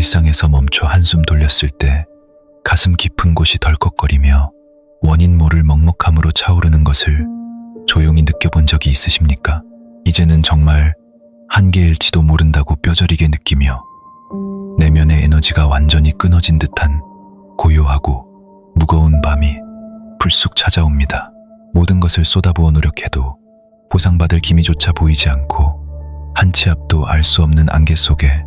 일상에서 멈춰 한숨 돌렸을 때 가슴 깊은 곳이 덜컥거리며 원인 모를 먹먹함으로 차오르는 것을 조용히 느껴본 적이 있으십니까? 이제는 정말 한계일지도 모른다고 뼈저리게 느끼며 내면의 에너지가 완전히 끊어진 듯한 고요하고 무거운 밤이 불쑥 찾아옵니다. 모든 것을 쏟아부어 노력해도 보상받을 기미조차 보이지 않고 한 치 앞도 알 수 없는 안개 속에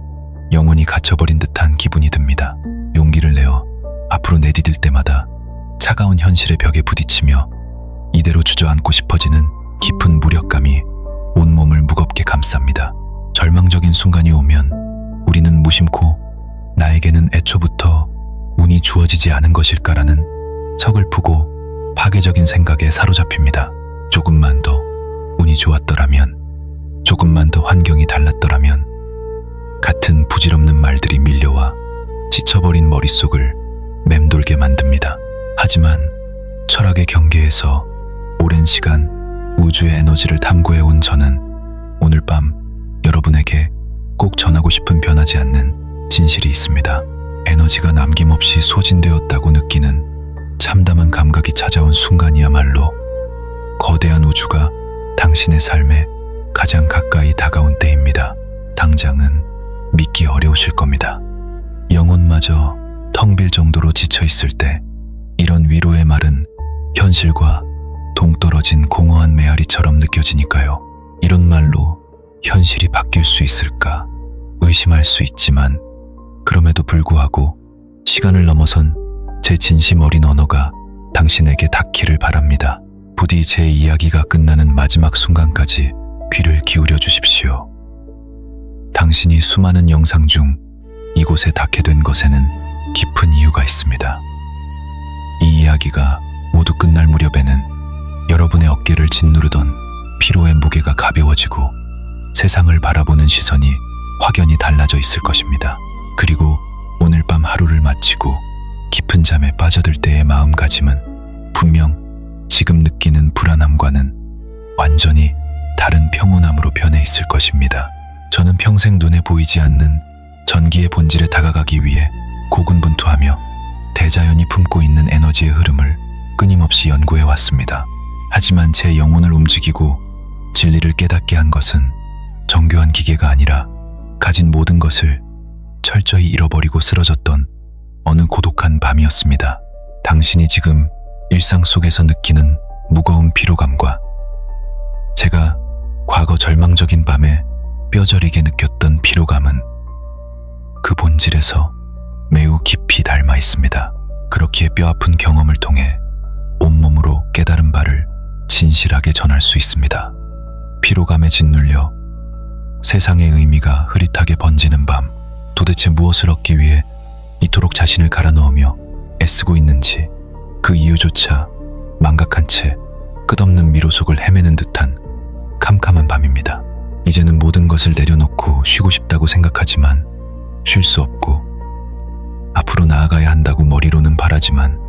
영원히 갇혀버린 듯한 기분이 듭니다. 용기를 내어 앞으로 내디딜 때마다 차가운 현실의 벽에 부딪히며 이대로 주저앉고 싶어지는 깊은 무력감이 온몸을 무겁게 감쌉니다. 절망적인 순간이 오면 우리는 무심코 나에게는 애초부터 운이 주어지지 않은 것일까라는 서글프고 파괴적인 생각에 사로잡힙니다. 조금만 더 운이 좋았더라면, 조금만 더 환경이 달랐더라면 같은 부질없는 말들이 밀려와 지쳐버린 머릿속을 맴돌게 만듭니다. 하지만 철학의 경계에서 오랜 시간 우주의 에너지를 탐구해온 저는 오늘 밤 여러분에게 꼭 전하고 싶은 변하지 않는 진실이 있습니다. 에너지가 남김없이 소진되었다고 느끼는 참담한 감각이 찾아온 순간이야말로 거대한 우주가 당신의 삶에 가장 가까이 다가온 때입니다. 당장은 믿기 어려우실 겁니다. 영혼마저 텅 빌 정도로 지쳐있을 때 이런 위로의 말은 현실과 동떨어진 공허한 메아리처럼 느껴지니까요. 이런 말로 현실이 바뀔 수 있을까 의심할 수 있지만 그럼에도 불구하고 시간을 넘어선 제 진심 어린 언어가 당신에게 닿기를 바랍니다. 부디 제 이야기가 끝나는 마지막 순간까지 귀를 기울여 주십시오. 당신이 수많은 영상 중 이곳에 닿게 된 것에는 깊은 이유가 있습니다. 이 이야기가 모두 끝날 무렵에는 여러분의 어깨를 짓누르던 피로의 무게가 가벼워지고 세상을 바라보는 시선이 확연히 달라져 있을 것입니다. 그리고 오늘 밤 하루를 마치고 깊은 잠에 빠져들 때의 마음가짐은 분명 지금 느끼는 불안함과는 완전히 다른 평온함으로 변해 있을 것입니다. 저는 평생 눈에 보이지 않는 전기의 본질에 다가가기 위해 고군분투하며 대자연이 품고 있는 에너지의 흐름을 끊임없이 연구해 왔습니다. 하지만 제 영혼을 움직이고 진리를 깨닫게 한 것은 정교한 기계가 아니라 가진 모든 것을 철저히 잃어버리고 쓰러졌던 어느 고독한 밤이었습니다. 당신이 지금 일상 속에서 느끼는 무거운 피로감과 제가 과거 절망적인 밤에 뼈저리게 느꼈던 피로감은 그 본질에서 매우 깊이 닮아 있습니다. 그렇기에 뼈아픈 경험을 통해 온몸으로 깨달은 바를 진실하게 전할 수 있습니다. 피로감에 짓눌려 세상의 의미가 흐릿하게 번지는 밤, 도대체 무엇을 얻기 위해 이토록 자신을 갈아 넣으며 애쓰고 있는지 그 이유조차 망각한 채 끝없는 미로 속을 헤매는 듯한 캄캄한 밤입니다. 이제는 모든 것을 내려놓고 쉬고 싶다고 생각하지만 쉴 수 없고 앞으로 나아가야 한다고 머리로는 바라지만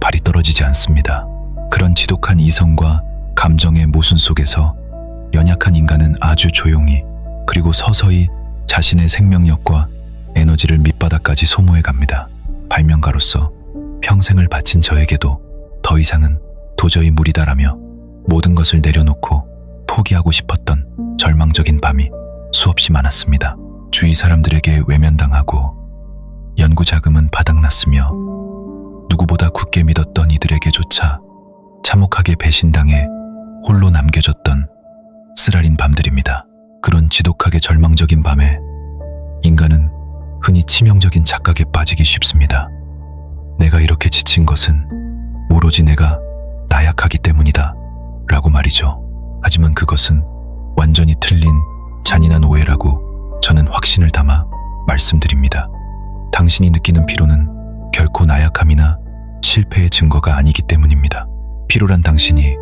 발이 떨어지지 않습니다. 그런 지독한 이성과 감정의 모순 속에서 연약한 인간은 아주 조용히 그리고 서서히 자신의 생명력과 에너지를 밑바닥까지 소모해 갑니다. 발명가로서 평생을 바친 저에게도 더 이상은 도저히 무리다라며 모든 것을 내려놓고 포기하고 싶었던 절망적인 밤이 수없이 많았습니다. 주위 사람들에게 외면당하고 연구 자금은 바닥났으며 누구보다 굳게 믿었던 이들에게조차 참혹하게 배신당해 홀로 남겨졌던 쓰라린 밤들입니다. 그런 지독하게 절망적인 밤에 인간은 흔히 치명적인 착각에 빠지기 쉽습니다. 내가 이렇게 지친 것은 오로지 내가 나약하기 때문이다 라고 말이죠. 하지만 그것은 완전히 틀린 잔인한 오해라고 저는 확신을 담아 말씀드립니다. 당신이 느끼는 피로는 결코 나약함이나 실패의 증거가 아니기 때문입니다. 피로란 당신이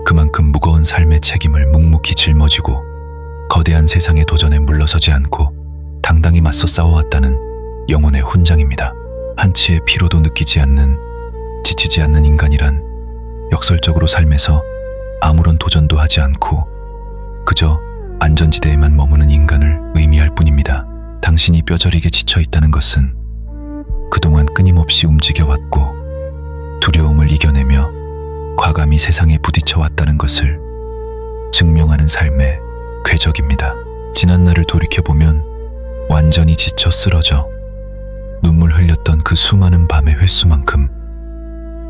그만큼 무거운 삶의 책임을 묵묵히 짊어지고 거대한 세상의 도전에 물러서지 않고 당당히 맞서 싸워왔다는 영혼의 훈장입니다. 한치의 피로도 느끼지 않는, 지치지 않는 인간이란 역설적으로 삶에서 아무런 도전도 하지 않고 그저 안전지대에만 머무는 인간을 의미할 뿐입니다. 당신이 뼈저리게 지쳐 있다는 것은 그동안 끊임없이 움직여왔고 두려움을 이겨내며 과감히 세상에 부딪혀 왔다는 것을 증명하는 삶의 궤적입니다. 지난 날을 돌이켜보면 완전히 지쳐 쓰러져 눈물 흘렸던 그 수많은 밤의 횟수만큼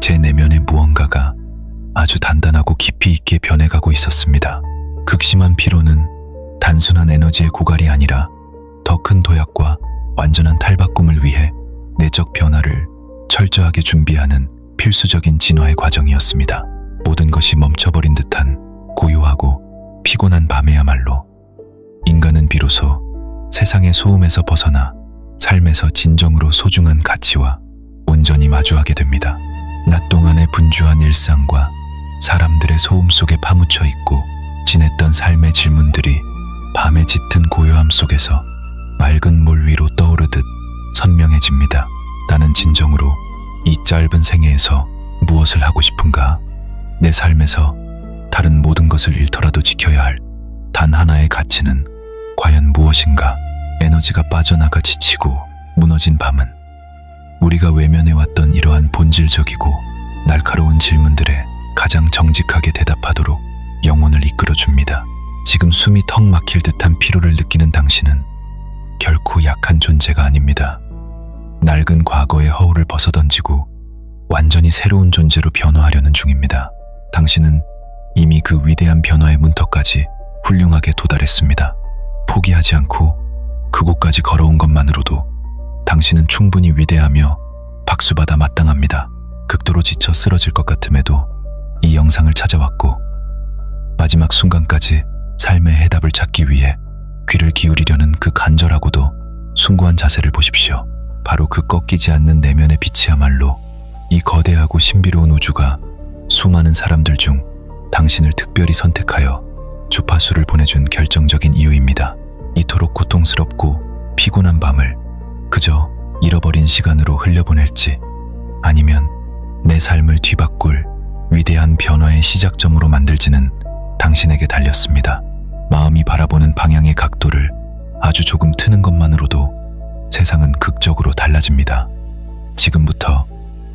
제 내면의 무언가가 아주 단단하고 깊이 있게 변해가고 있었습니다. 극심한 피로는 단순한 에너지의 고갈이 아니라 더 큰 도약과 완전한 탈바꿈을 위해 내적 변화를 철저하게 준비하는 필수적인 진화의 과정이었습니다. 모든 것이 멈춰버린 듯한 고요하고 피곤한 밤에야말로 인간은 비로소 세상의 소음에서 벗어나 삶에서 진정으로 소중한 가치와 온전히 마주하게 됩니다. 낮 동안의 분주한 일상과 사람들의 소음 속에 파묻혀 있고 지냈던 삶의 질문들이 밤의 짙은 고요함 속에서 맑은 물 위로 떠오르듯 선명해집니다. 나는 진정으로 이 짧은 생애에서 무엇을 하고 싶은가? 내 삶에서 다른 모든 것을 잃더라도 지켜야 할 단 하나의 가치는 과연 무엇인가? 에너지가 빠져나가 지치고 무너진 밤은 우리가 외면해왔던 이러한 본질적이고 날카로운 질문들에 가장 정직하게 대답하도록 영혼을 이끌어줍니다. 지금 숨이 턱 막힐 듯한 피로를 느끼는 당신은 결코 약한 존재가 아닙니다. 낡은 과거의 허울을 벗어던지고 완전히 새로운 존재로 변화하려는 중입니다. 당신은 이미 그 위대한 변화의 문턱까지 훌륭하게 도달했습니다. 포기하지 않고 그곳까지 걸어온 것만으로도 당신은 충분히 위대하며 박수받아 마땅합니다. 극도로 지쳐 쓰러질 것 같음에도 이 영상을 찾아왔고 마지막 순간까지 삶의 해답을 찾기 위해 귀를 기울이려는 그 간절하고도 숭고한 자세를 보십시오. 바로 그 꺾이지 않는 내면의 빛이야말로 이 거대하고 신비로운 우주가 수많은 사람들 중 당신을 특별히 선택하여 주파수를 보내준 결정적인 이유입니다. 이토록 고통스럽고 피곤한 밤을 그저 잃어버린 시간으로 흘려보낼지 아니면 내 삶을 뒤바꿀 위대한 변화의 시작점으로 만들지는 당신에게 달렸습니다. 마음이 바라보는 방향의 각도를 아주 조금 트는 것만으로도 세상은 극적으로 달라집니다. 지금부터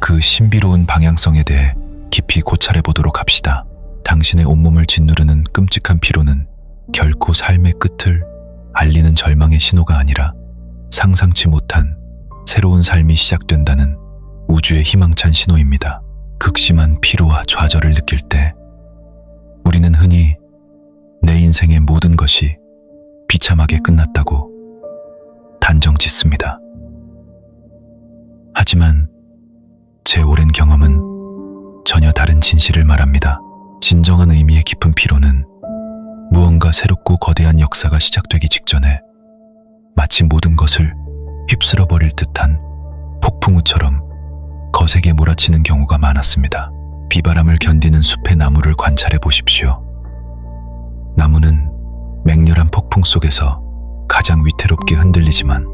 그 신비로운 방향성에 대해 깊이 고찰해 보도록 합시다. 당신의 온몸을 짓누르는 끔찍한 피로는 결코 삶의 끝을 알리는 절망의 신호가 아니라 상상치 못한 새로운 삶이 시작된다는 우주의 희망찬 신호입니다. 극심한 피로와 좌절을 느낄 때 우리는 흔히 내 인생의 모든 것이 비참하게 끝났다고 단정 짓습니다. 하지만 제 오랜 경험은 전혀 다른 진실을 말합니다. 진정한 의미의 깊은 피로는 무언가 새롭고 거대한 역사가 시작되기 직전에 마치 모든 것을 휩쓸어 버릴 듯한 폭풍우처럼 거세게 몰아치는 경우가 많았습니다. 비바람을 견디는 숲의 나무를 관찰해 보십시오. 나무는 맹렬한 폭풍 속에서 가장 위태롭게 흔들리지만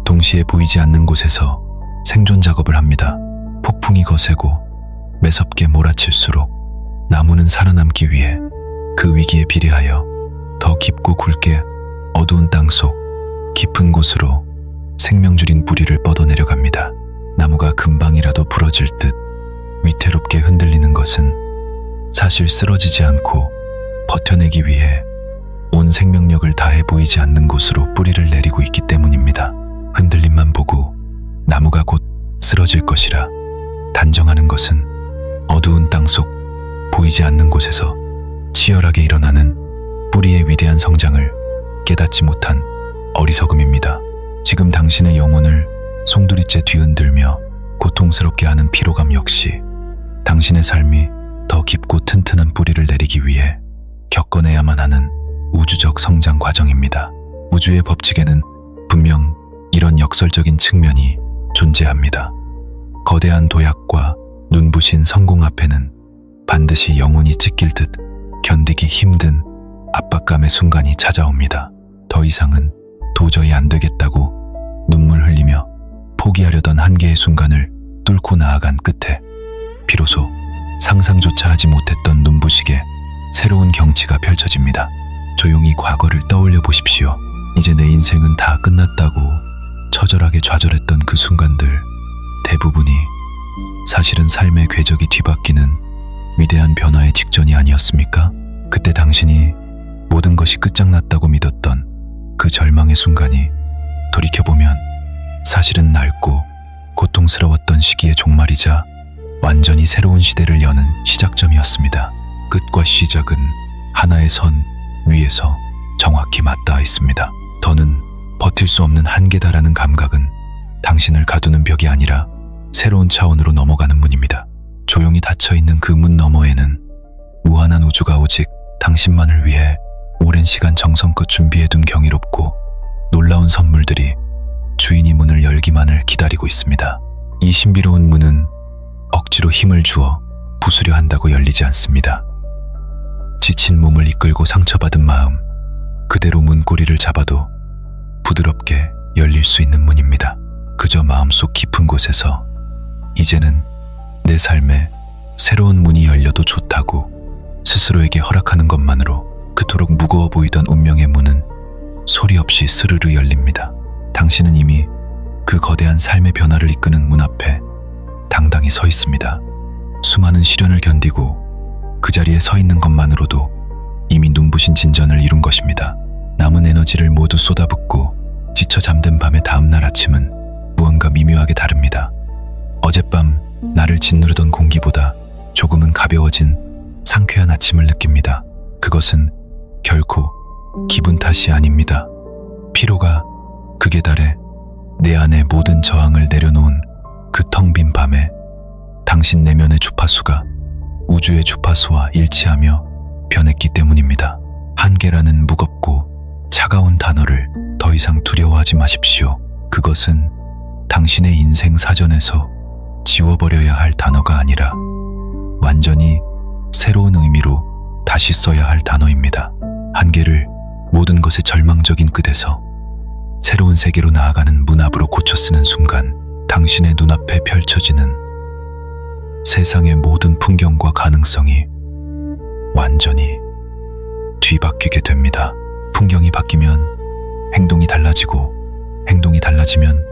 동시에 보이지 않는 곳에서 생존 작업을 합니다. 폭풍이 거세고 매섭게 몰아칠수록 나무는 살아남기 위해 그 위기에 비례하여 더 깊고 굵게 어두운 땅속 깊은 곳으로 생명줄인 뿌리를 뻗어내려갑니다. 나무가 금방이라도 부러질 듯 위태롭게 흔들리는 것은 사실 쓰러지지 않고 버텨내기 위해 온 생명력을 다해 보이지 않는 곳으로 뿌리를 내리고 있기 때문입니다. 흔들림만 보고 나무가 곧 쓰러질 것이라 단정하는 것은 어두운 땅속 보이지 않는 곳에서 치열하게 일어나는 뿌리의 위대한 성장을 깨닫지 못한 어리석음입니다. 지금 당신의 영혼을 송두리째 뒤흔들며 고통스럽게 하는 피로감 역시 당신의 삶이 더 깊고 튼튼한 뿌리를 내리기 위해 겪어내야만 하는 우주적 성장 과정입니다. 우주의 법칙에는 분명 이런 역설적인 측면이 존재합니다. 거대한 도약과 눈부신 성공 앞에는 반드시 영혼이 찢길 듯 견디기 힘든 압박감의 순간이 찾아옵니다. 더 이상은 도저히 안 되겠다고 눈물 흘리며 포기하려던 한계의 순간을 뚫고 나아간 끝에 비로소 상상조차 하지 못했던 눈부시게 새로운 경치가 펼쳐집니다. 조용히 과거를 떠올려 보십시오. 이제 내 인생은 다 끝났다고 처절하게 좌절했던 그 순간들, 대부분이 사실은 삶의 궤적이 뒤바뀌는 위대한 변화의 직전이 아니었습니까? 그때 당신이 모든 것이 끝장났다고 믿었던 그 절망의 순간이 돌이켜보면 사실은 넓고 고통스러웠던 시기의 종말이자 완전히 새로운 시대를 여는 시작점이었습니다. 끝과 시작은 하나의 선 위에서 정확히 맞닿아 있습니다. 더는 버틸 수 없는 한계다라는 감각은 당신을 가두는 벽이 아니라 새로운 차원으로 넘어가는 문입니다. 조용히 닫혀있는 그 문 너머에는 무한한 우주가 오직 당신만을 위해 오랜 시간 정성껏 준비해둔 경이롭고 놀라운 선물들이 주인이 문을 열기만을 기다리고 있습니다. 이 신비로운 문은 억지로 힘을 주어 부수려 한다고 열리지 않습니다. 지친 몸을 이끌고 상처받은 마음, 그대로 문고리를 잡아도 부드럽게 열릴 수 있는 문입니다. 그저 마음속 깊은 곳에서 이제는 내 삶에 새로운 문이 열려도 좋다고 스스로에게 허락하는 것만으로 그토록 무거워 보이던 운명의 문은 소리 없이 스르르 열립니다. 당신은 이미 그 거대한 삶의 변화를 이끄는 문 앞에 당당히 서 있습니다. 수많은 시련을 견디고 그 자리에 서 있는 것만으로도 이미 눈부신 진전을 이룬 것입니다. 남은 에너지를 모두 쏟아붓고 지쳐 잠든 밤의 다음날 아침은 무언가 미묘하게 다릅니다. 어젯밤 나를 짓누르던 공기보다 조금은 가벼워진 상쾌한 아침을 느낍니다. 그것은 결코 기분 탓이 아닙니다. 피로가 극에 달해 내 안의 모든 저항을 내려놓은 그 텅 빈 밤에 당신 내면의 주파수가 우주의 주파수와 일치하며 변했기 때문입니다. 한계라는 무겁고 차가운 단어를 더 이상 두려워하지 마십시오. 그것은 당신의 인생 사전에서 지워버려야 할 단어가 아니라 완전히 새로운 의미로 다시 써야 할 단어입니다. 한계를 모든 것의 절망적인 끝에서 새로운 세계로 나아가는 문 앞으로 고쳐 쓰는 순간 당신의 눈앞에 펼쳐지는 세상의 모든 풍경과 가능성이 완전히 뒤바뀌게 됩니다. 풍경이 바뀌면 행동이 달라지고 행동이 달라지면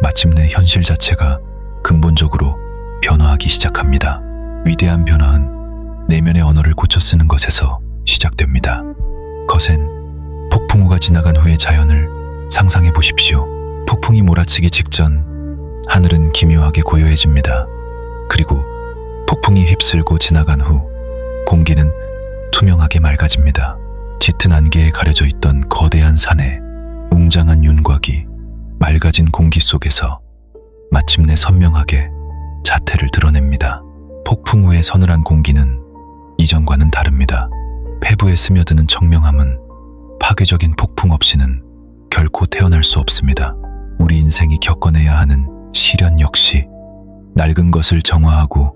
마침내 현실 자체가 근본적으로 변화하기 시작합니다. 위대한 변화는 내면의 언어를 고쳐 쓰는 것에서 시작됩니다. 거센 폭풍우가 지나간 후의 자연을 상상해 보십시오. 폭풍이 몰아치기 직전 하늘은 기묘하게 고요해집니다. 그리고 폭풍이 휩쓸고 지나간 후 공기는 투명하게 맑아집니다. 짙은 안개에 가려져 있던 거대한 산에 웅장한 윤곽이 맑아진 공기 속에서 마침내 선명하게 자태를 드러냅니다. 폭풍 후의 서늘한 공기는 이전과는 다릅니다. 폐부에 스며드는 청명함은 파괴적인 폭풍 없이는 결코 태어날 수 없습니다. 우리 인생이 겪어내야 하는 시련 역시 낡은 것을 정화하고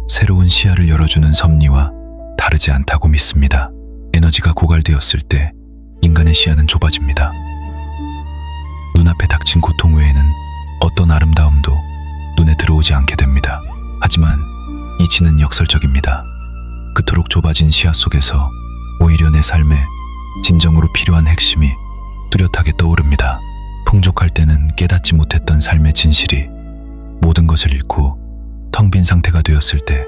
새로운 시야를 열어주는 섭리와 다르지 않다고 믿습니다. 에너지가 고갈되었을 때 인간의 시야는 좁아집니다. 눈앞에 닥친 고통 외에는 어떤 아름다움도 눈에 들어오지 않게 됩니다. 하지만 이치는 역설적입니다. 그토록 좁아진 시야 속에서 오히려 내 삶에 진정으로 필요한 핵심이 뚜렷하게 떠오릅니다. 풍족할 때는 깨닫지 못했던 삶의 진실이 모든 것을 잃고 텅 빈 상태가 되었을 때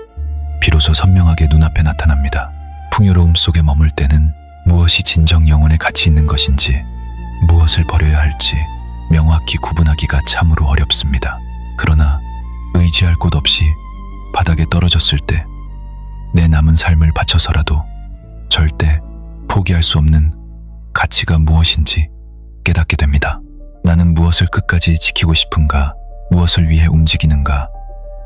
비로소 선명하게 눈앞에 나타납니다. 풍요로움 속에 머물 때는 무엇이 진정 영혼에 가치 있는 것인지 무엇을 버려야 할지 명확히 구분하기가 참으로 어렵습니다. 그러나 의지할 곳 없이 바닥에 떨어졌을 때 내 남은 삶을 바쳐서라도 절대 포기할 수 없는 가치가 무엇인지 깨닫게 됩니다. 나는 무엇을 끝까지 지키고 싶은가? 무엇을 위해 움직이는가?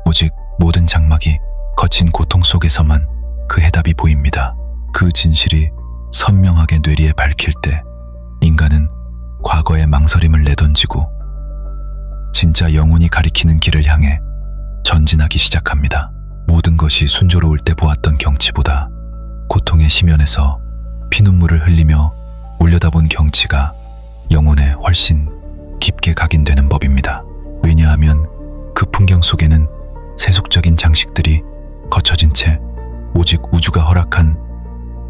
오직 모든 장막이 거친 고통 속에서만 그 해답이 보입니다. 그 진실이 선명하게 뇌리에 밝힐 때 인간은 과거의 망설임을 내던지고 진짜 영혼이 가리키는 길을 향해 전진하기 시작합니다. 모든 것이 순조로울 때 보았던 경치보다 고통의 심연에서 피눈물을 흘리며 올려다본 경치가 영혼에 훨씬 깊게 각인되는 법입니다. 왜냐하면 그 풍경 속에는 세속적인 장식들이 거쳐진 채 오직 우주가 허락한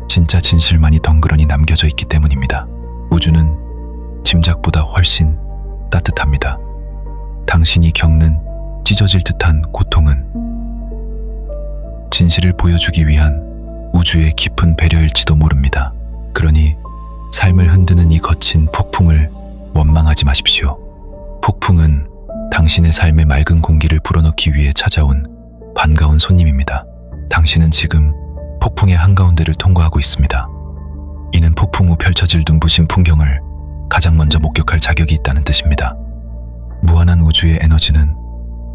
진짜 진실만이 덩그러니 남겨져 있기 때문입니다. 우주는 짐작보다 훨씬 따뜻합니다. 당신이 겪는 찢어질 듯한 고통은 진실을 보여주기 위한 우주의 깊은 배려일지도 모릅니다. 그러니 삶을 흔드는 이 거친 폭풍을 원망하지 마십시오. 폭풍은 당신의 삶의 맑은 공기를 불어넣기 위해 찾아온 반가운 손님입니다. 당신은 지금 폭풍의 한가운데를 통과하고 있습니다. 이는 폭풍 후 펼쳐질 눈부신 풍경을 가장 먼저 목격할 자격이 있다는 뜻입니다. 무한한 우주의 에너지는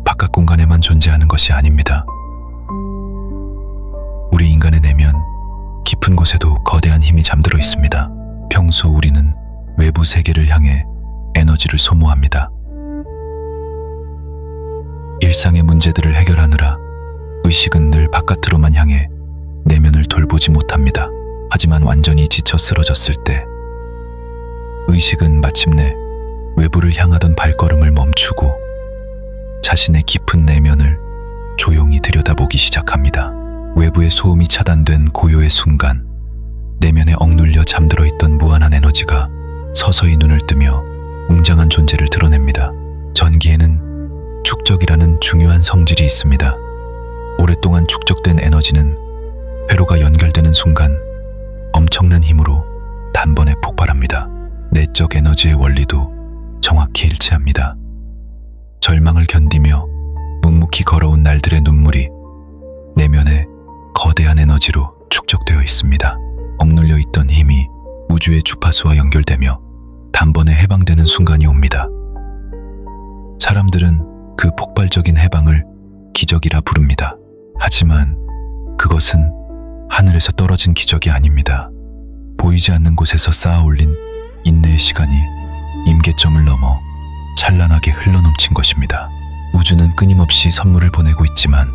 바깥 공간에만 존재하는 것이 아닙니다. 우리 인간의 내면 깊은 곳에도 거대한 힘이 잠들어 있습니다. 평소 우리는 외부 세계를 향해 에너지를 소모합니다. 일상의 문제들을 해결하느라 의식은 늘 바깥으로만 향해 내면을 돌보지 못합니다. 하지만 완전히 지쳐 쓰러졌을 때 의식은 마침내 외부를 향하던 발걸음을 멈추고 자신의 깊은 내면을 조용히 들여다보기 시작합니다. 외부의 소음이 차단된 고요의 순간, 내면에 억눌려 잠들어 있던 무한한 에너지가 서서히 눈을 뜨며 웅장한 존재를 드러냅니다. 전기에는 축적이라는 중요한 성질이 있습니다. 오랫동안 축적된 에너지는 회로가 연결되는 순간 엄청난 힘으로 단번에 폭발합니다. 내적 에너지의 원리도 정확히 일치합니다. 절망을 견디며 묵묵히 걸어온 날들의 눈물이 내면에 거대한 에너지로 축적되어 있습니다. 억눌려 있던 힘이 우주의 주파수와 연결되며 단번에 해방되는 순간이 옵니다. 사람들은 그 폭발적인 해방을 기적이라 부릅니다. 하지만 그것은 하늘에서 떨어진 기적이 아닙니다. 보이지 않는 곳에서 쌓아 올린 인내의 시간이 임계점을 넘어 찬란하게 흘러넘친 것입니다. 우주는 끊임없이 선물을 보내고 있지만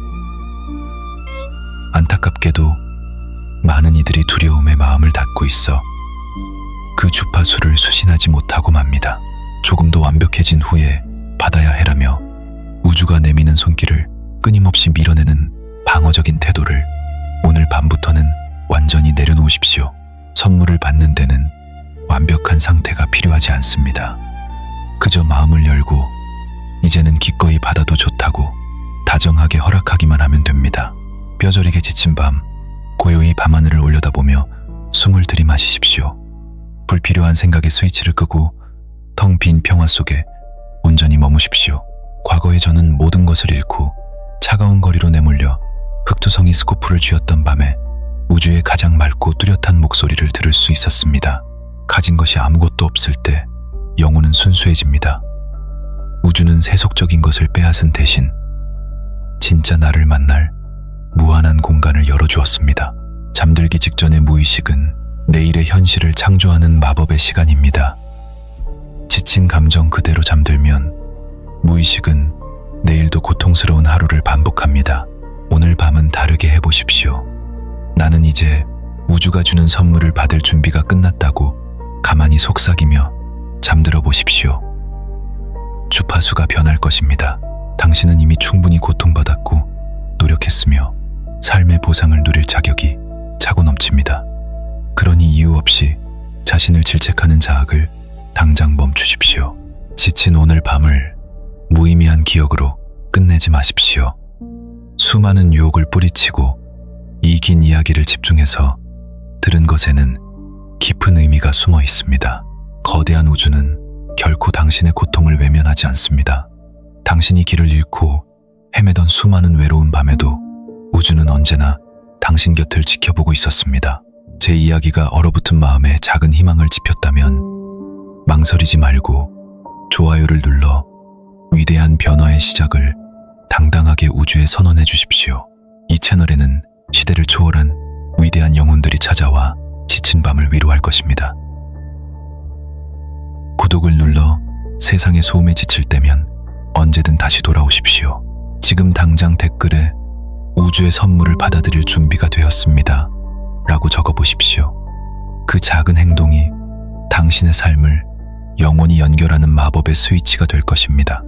안타깝게도 많은 이들이 두려움에 마음을 닫고 있어 그 주파수를 수신하지 못하고 맙니다. 조금 더 완벽해진 후에 받아야 해라며 우주가 내미는 손길을 끊임없이 밀어내는 방어적인 태도를 오늘 밤부터는 완전히 내려놓으십시오. 선물을 받는 데는 완벽한 상태가 필요하지 않습니다. 그저 마음을 열고 이제는 기꺼이 받아도 좋다고 다정하게 허락하기만 하면 됩니다. 뼈저리게 지친 밤, 고요히 밤하늘을 올려다보며 숨을 들이마시십시오. 불필요한 생각의 스위치를 끄고 텅 빈 평화 속에 온전히 머무십시오. 과거의 저는 모든 것을 잃고 차가운 거리로 내몰려 흑투성이 스코프를 쥐었던 밤에 우주의 가장 맑고 뚜렷한 목소리를 들을 수 있었습니다. 가진 것이 아무것도 없을 때 영혼은 순수해집니다. 우주는 세속적인 것을 빼앗은 대신 진짜 나를 만날 무한한 공간을 열어주었습니다. 잠들기 직전의 무의식은 내일의 현실을 창조하는 마법의 시간입니다. 지친 감정 그대로 잠들면 무의식은 내일도 고통스러운 하루를 반복합니다. 오늘 밤은 다르게 해보십시오. 나는 이제 우주가 주는 선물을 받을 준비가 끝났다고 가만히 속삭이며 잠들어 보십시오. 주파수가 변할 것입니다. 당신은 이미 충분히 고통받았고 노력했으며 삶의 보상을 누릴 자격이 차고 넘칩니다. 그러니 이유 없이 자신을 질책하는 자학을 당장 멈추십시오. 지친 오늘 밤을 무의미한 기억으로 끝내지 마십시오. 수많은 유혹을 뿌리치고 이 긴 이야기를 집중해서 들은 것에는 깊은 의미가 숨어 있습니다. 거대한 우주는 결코 당신의 고통을 외면하지 않습니다. 당신이 길을 잃고 헤매던 수많은 외로운 밤에도 우주는 언제나 당신 곁을 지켜보고 있었습니다. 제 이야기가 얼어붙은 마음에 작은 희망을 지폈다면 망설이지 말고 좋아요를 눌러 위대한 변화의 시작을 당당하게 우주에 선언해 주십시오. 이 채널에는 시대를 초월한 위대한 영혼들이 찾아와 지친 밤을 위로할 것입니다. 구독을 눌러 세상의 소음에 지칠 때면 언제든 다시 돌아오십시오. 지금 당장 댓글에 우주의 선물을 받아들일 준비가 되었습니다. 라고 적어보십시오. 그 작은 행동이 당신의 삶을 영원히 연결하는 마법의 스위치가 될 것입니다.